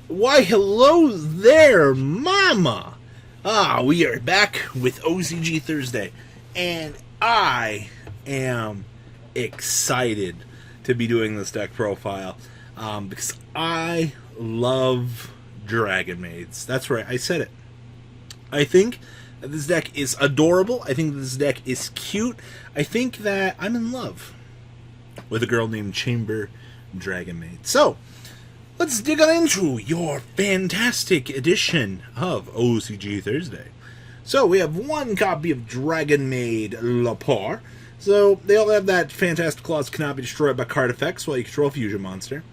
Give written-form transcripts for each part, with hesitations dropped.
Why, hello there, mama! We are back with OCG Thursday, and I am excited to be doing this deck profile, because I love Dragonmaids. That's right, I said it. I think that this deck is adorable. I think that this deck is cute. I think that I'm in love with a girl named Chamber Dragonmaid. So, let's dig on into your fantastic edition of OCG Thursday. So, we have one copy of Dragonmaid Lapar. So, they all have that fantastic clause cannot be destroyed by card effects while you control a fusion monster.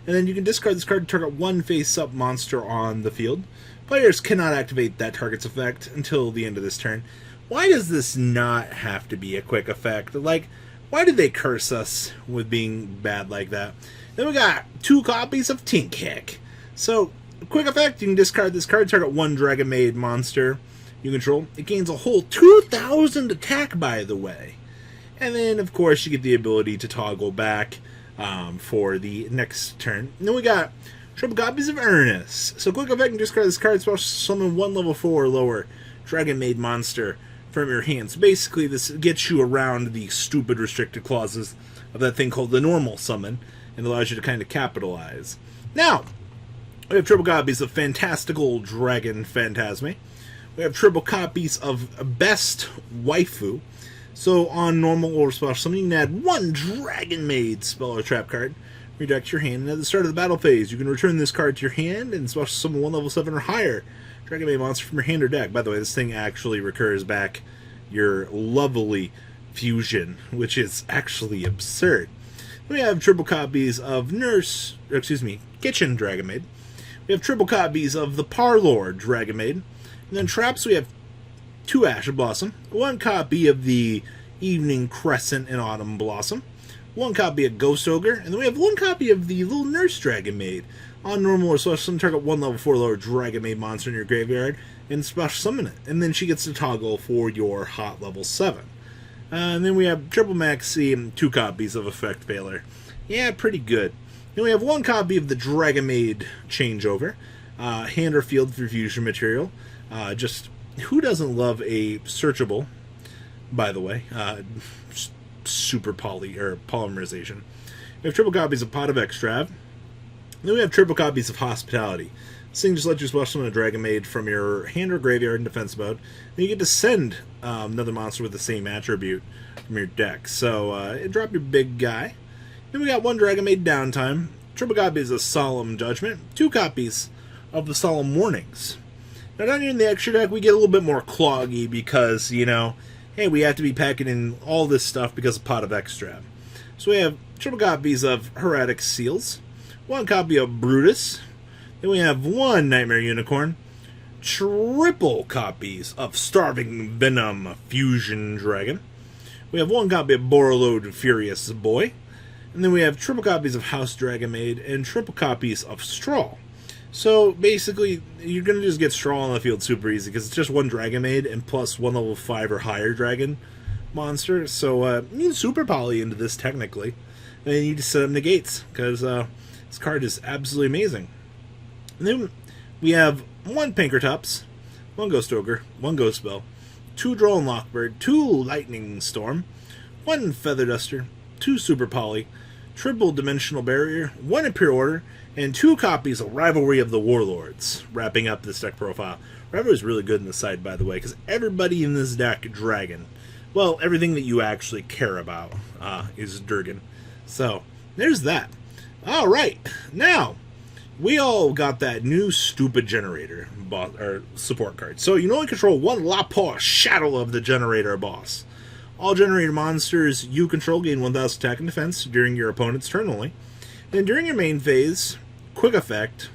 And then you can discard this card to target one face-up monster on the field. Players cannot activate that target's effect until the end of this turn. Why does this not have to be a quick effect? Like, why did they curse us with being bad like that? Then we got two copies of Tinkheck. So, quick effect, you can discard this card, target one Dragonmaid monster you control. It gains a whole 2,000 attack, by the way. And then, of course, you get the ability to toggle back for the next turn. And then we got triple copies of Ernest. So, quick effect, you can discard this card, special summon one level 4 or lower Dragonmaid monster from your hands. Basically, this gets you around the stupid restricted clauses of that thing called the normal summon, and allows you to kind of capitalize. Now, we have triple copies of Fantastical Dragon Phantasme. We have triple copies of Best Waifu. So on normal or special summon, you can add one Dragonmaid spell or trap card from your deck to your hand. And at the start of the battle phase, you can return this card to your hand and special summon one level 7 or higher Dragonmaid monster from your hand or deck. By the way, this thing actually recurs back your lovely fusion, which is actually absurd. We have triple copies of Kitchen Dragonmaid. We have triple copies of the Parlor Dragonmaid. And then traps, we have two Ash Blossom, one copy of the Evening Crescent and Autumn Blossom, one copy of Ghost Ogre, and then we have one copy of the Little Nurse Dragonmaid. On normal or special summon, target one level 4 lower Dragonmaid monster in your graveyard and special summon it. And then she gets to toggle for your hot level 7. And then we have triple maxi and two copies of Effect Veiler. Yeah, pretty good. Then we have one copy of the Dragonmaid Changeover. Hand or field for fusion material. Just, who doesn't love a searchable, by the way, super polymerization. We have triple copies of Pot of Extrav. Then we have triple copies of Hospitality. This thing just lets you special summon a Dragonmaid from your hand or graveyard in defense mode. Then you get to send another monster with the same attribute from your deck. So, drop your big guy. Then we got one Dragonmaid Downtime, triple copies of Solemn Judgment, two copies of the Solemn Warnings. Now down here in the extra deck, we get a little bit more cloggy because, you know, hey, we have to be packing in all this stuff because of Pot of Extra. So we have triple copies of Heretic Seals, one copy of Brutus, then we have one Nightmare Unicorn, triple copies of Starving Venom Fusion Dragon, we have one copy of Borrowload Furious Boy, and then we have triple copies of House Dragonmaid and triple copies of Straw. So basically, you're going to just get Straw on the field super easy because it's just one Dragonmaid and plus one level 5 or higher dragon monster. So you can super poly into this technically, and then you just set up negates because this card is absolutely amazing. And then we have one Pinkertops, one Ghost Ogre, one Ghost Bell, two Droll and Lockbird, two Lightning Storm, one Feather Duster, two Super Poly, triple Dimensional Barrier, one Imperial Order, and two copies of Rivalry of the Warlords, wrapping up this deck profile. Rivalry is really good in the side, by the way, because everybody in this deck Dragon. Well, everything that you actually care about is Durgan. So, there's that. Alright, now, we all got that new stupid generator support card. So you only control one Lapar Shadow of the Generator boss. All generator monsters you control gain 1,000 attack and defense during your opponent's turn only. And during your main phase, quick effect,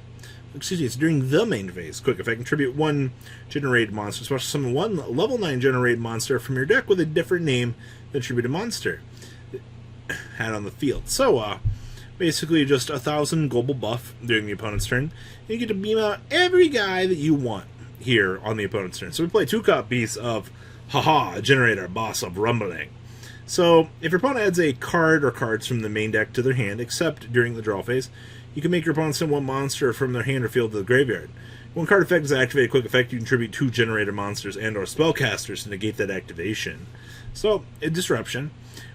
it's during the main phase, quick effect, contribute one generated monster, special summon one level 9 generated monster from your deck with a different name than attributed monster had on the field. So, basically just 1,000 global buff during the opponent's turn. And you get to beam out every guy that you want here on the opponent's turn. So we play two copies of Generator, Boss of Rumbling. So, if your opponent adds a card or cards from the main deck to their hand, except during the draw phase, you can make your opponent send one monster from their hand or field to the graveyard. When card effect is activated, quick effect, you can contribute 2 generator monsters and or spellcasters to negate that activation. So, a disruption.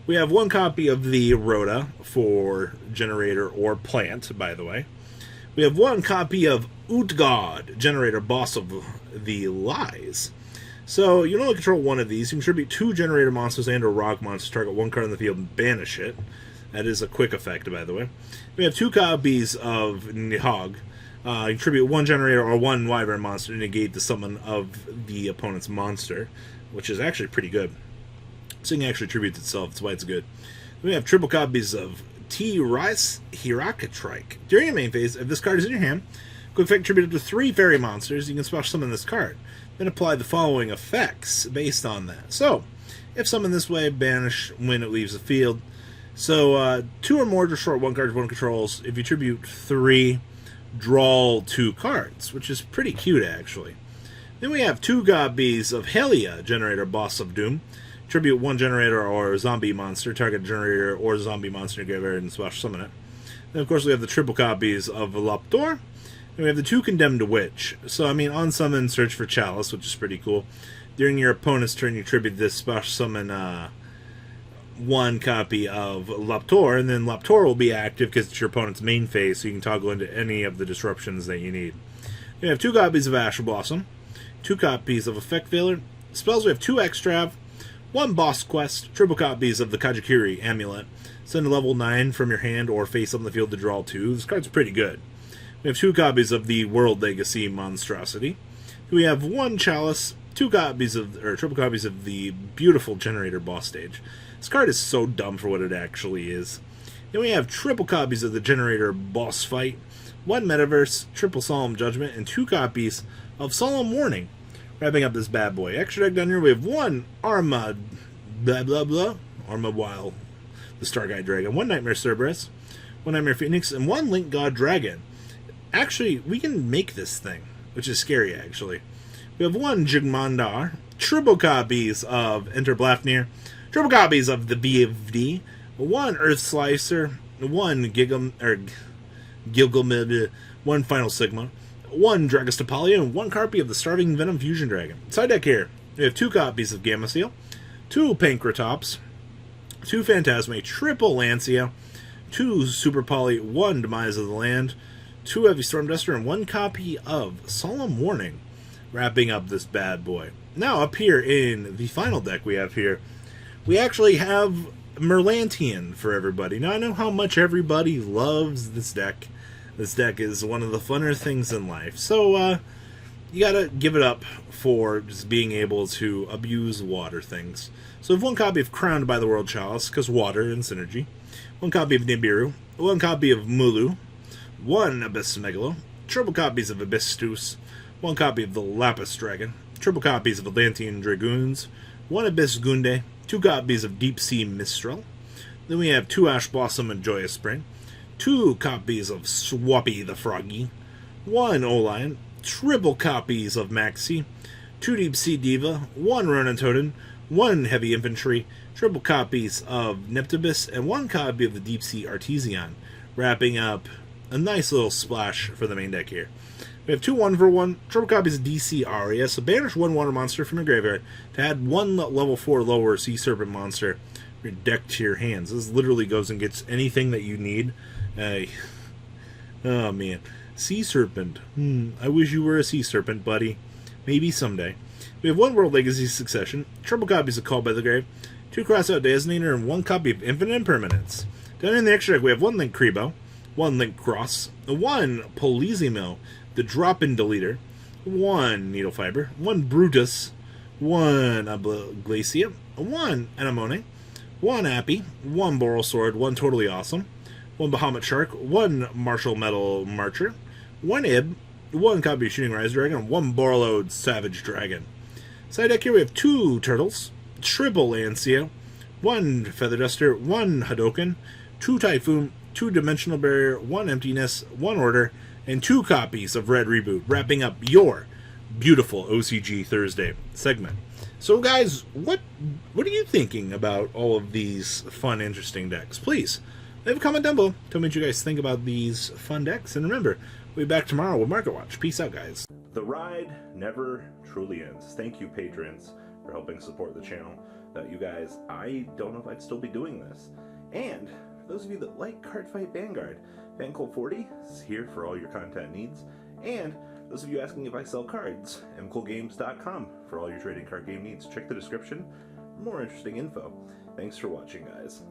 We have 1 copy of the Rhoda for generator or plant, by the way. We have 1 copy of Utgod, generator boss of the Lies. So, you only control 1 of these. You contribute 2 generator monsters and or rock monsters, target 1 card on the field and banish it. That is a quick effect, by the way. We have 2 copies of Nihog. Contribute 1 generator or 1 wyvern monster to negate the summon of the opponent's monster, which is actually pretty good. This thing actually tributes itself, that's why it's good. Then we have triple copies of T-Rice Hirakatrike. During your main phase, if this card is in your hand, quick effect tribute to 3 fairy monsters, you can special summon this card. Then apply the following effects based on that. So, if summoned this way, banish when it leaves the field. So, 2 or more destroy 1 card, 1 controls. If you tribute 3, draw 2 cards, which is pretty cute, actually. Then we have 2 copies of Helia, generator boss of doom. Tribute 1 generator or zombie monster, target generator or zombie monster, graveyard, and special summon it. Then, of course, we have the triple copies of Veloptor. And we have the 2 Condemned Witch. So, I mean, on summon, search for Chalice, which is pretty cool. During your opponent's turn, you tribute this special summon 1 copy of Loptor, and then Loptor will be active because it's your opponent's main phase, so you can toggle into any of the disruptions that you need. We have 2 copies of Ash Blossom, 2 copies of Effect Veiler. Spells, we have 2 Extrav, 1 Boss Quest, triple copies of the Kajakiri Amulet. Send a level 9 from your hand or face up on the field to draw 2. This card's pretty good. We have 2 copies of the World Legacy Monstrosity. We have 1 Chalice, 2 copies of, or triple copies of the beautiful Generator Boss Stage. This card is so dumb for what it actually is. Then we have triple copies of the Generator Boss Fight, 1 Metaverse, triple Solemn Judgment, and 2 copies of Solemn Warning. Wrapping up this bad boy. Extra deck down here, we have 1 Arma, blah blah blah, Arma Wild, the Star Guide Dragon, 1 Nightmare Cerberus, 1 Nightmare Phoenix, and 1 Link God Dragon. Actually, we can make this thing, which is scary, actually. We have 1 Jigmandar, triple copies of Enter Blafnir, triple copies of the BFD, 1 Earth Slicer, 1 Gilgamesh, 1 Final Sigma, 1 Dragostapalia, and 1 copy of the Starving Venom Fusion Dragon. Side deck here, we have 2 copies of Gamma Seal, 2 Pankratops, 2 Phantasme, triple Lancia, 2 Super Poly, 1 Demise of the Land, 2 Heavy Storm Duster, and 1 copy of Solemn Warning. Wrapping up this bad boy. Now, up here in the final deck we have here, we actually have Merlantian for everybody. Now, I know how much everybody loves this deck. This deck is one of the funner things in life. So, you gotta give it up for just being able to abuse water things. So, we have 1 copy of Crowned by the World Chalice, because water and synergy. 1 copy of Nibiru. 1 copy of Mulu. 1 Abyss Megalo. Triple copies of Abysstus. 1 copy of the Lapis Dragon. Triple copies of Atlantean Dragoons. 1 Abyss Gunde. 2 copies of Deep Sea Mistral. Then we have 2 Ash Blossom and Joyous Spring. 2 copies of Swappy the Froggy. 1 Olion. Triple copies of Maxi. 2 Deep Sea Diva. 1 Ronan Totem. 1 Heavy Infantry. Triple copies of Neptibus. And 1 copy of the Deep Sea Artesian. Wrapping up a nice little splash for the main deck here. We have 2 1-for-1, triple copies of DC Aria, so banish 1 water monster from your graveyard to add 1 level 4 lower Sea Serpent monster your deck to your hands. This literally goes and gets anything that you need. Oh man. Sea Serpent. I wish you were a Sea Serpent, buddy. Maybe someday. We have 1 World Legacy Succession, triple copies of Call by the Grave, 2 Crossout Designator, and 1 copy of Infinite Impermanence. Down in the extra deck, we have 1 Link Krebo, 1 Link Cross, 1 Polizimo, the Drop-In Deleter, 1 Needle Fiber, 1 Brutus, 1 Glacia, 1 Anemone, 1 Appy, 1 Boral Sword, 1 Totally Awesome, 1 Bahamut Shark, 1 Martial Metal Marcher, 1 Ib, 1 copy of Shooting Rise Dragon, and 1 Borrowed Savage Dragon. Side deck here we have 2 Turtles, triple Lancia, 1 Feather Duster, 1 Hadoken, 2 Typhoon, 2 Dimensional Barrier, 1 Emptiness, 1 Order, and 2 copies of Red Reboot, wrapping up your beautiful OCG Thursday segment. So, guys, what are you thinking about all of these fun, interesting decks? Please leave a comment down below. Tell me what you guys think about these fun decks. And remember, we'll be back tomorrow with Market Watch. Peace out, guys. The ride never truly ends. Thank you, patrons, for helping support the channel. Without you guys, I don't know if I'd still be doing this. And for those of you that like Cardfight Vanguard, FanCool40 is here for all your content needs. And those of you asking if I sell cards, mcoolgames.com for all your trading card game needs. Check the description for more interesting info. Thanks for watching, guys.